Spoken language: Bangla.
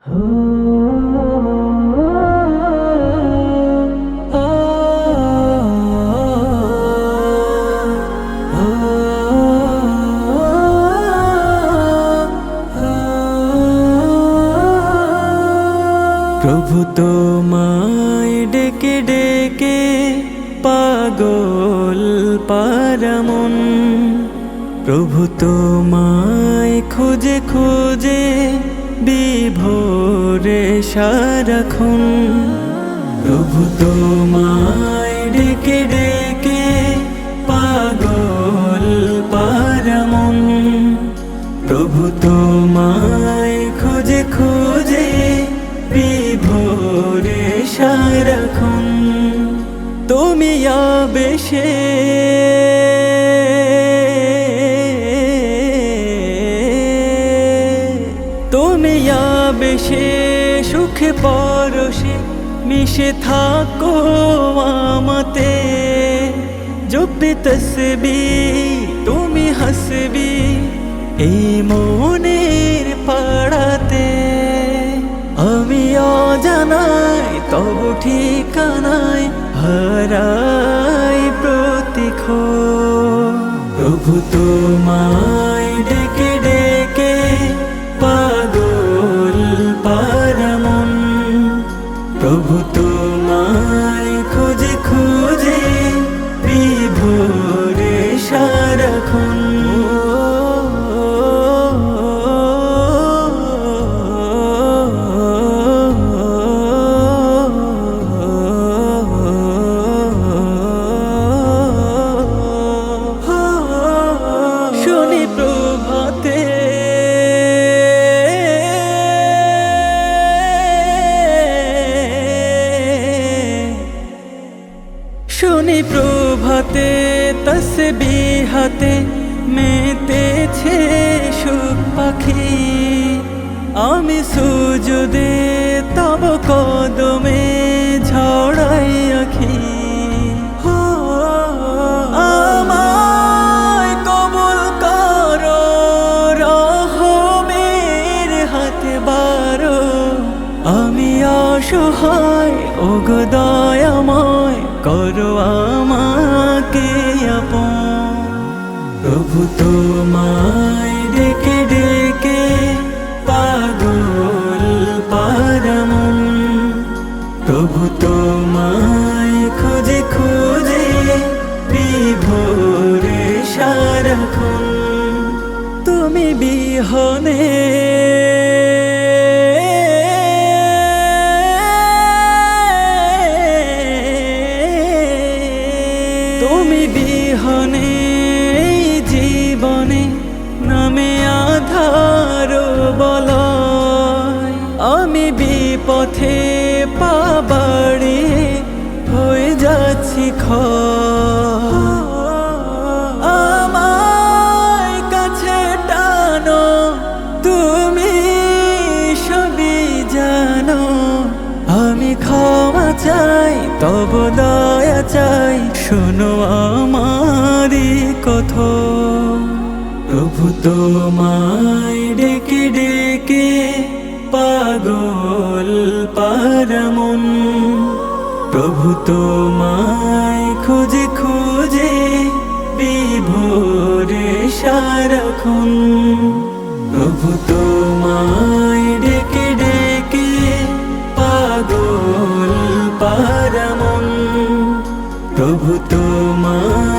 প্রভু তোমায় ডেকে ডেকে পাগল পারামন, প্রভু তোমায় খুঁজে খুঁজে বিভোরে সারাক্ষণ। প্রভু তোমায় ডেকে ডেকে পাগল পারামন, প্রভু তোমায় খুঁজে খুঁজে বিভোরে সারাক্ষণ। তুমি আবেশে সুখে পরশে মিশে থাকো আমাতে, জপে তসবিহ তুমি হাসবি এই মনের পাড়াতে। আমি অজানাই তব ঠিকানায় হারাই প্রতিক্ষণ। প্রভু তোমায় ডেকে ডেকে পাগল পারামন, প্রভু তোমায় খুঁজে খুঁজে বিভোরে সারাক্ষণ। শুনি প্রভাতে তসবিহাতে মেতেছে সুখ পাখি। আমি সুজুদে তব কদমে ঝড়াই আখি। আমায় কবুল করো রহমের হাতে বারো, আমি অসহায় ওগো দয়াময় করো আমাকে আপন। প্রভু তোমায় ডেকে ডেকে পাগল পারামন, প্রভু তোমায় খুঁজে খুঁজে বিভোরে সারাক্ষণ। তুমি বিহনে জীবনে নামে আধার বলয়। আমি বিপথে পা বাড়িয়ে হয়ে যাচ্ছি ক্ষয়। আমায় কাছে টানো তুমি সবই জানো, আমি ক্ষমা চাই তব দয়া চাই শোনো আমারি কথা। প্রভু তোমায় ডেকে ডেকে পাগল পারামন, প্রভু তোমায় খুঁজে খুঁজে বিভোরে সারাক্ষণ। প্রভু তোমায় ডেকে ডেকে পাগল পারামন, প্রভু তোমায়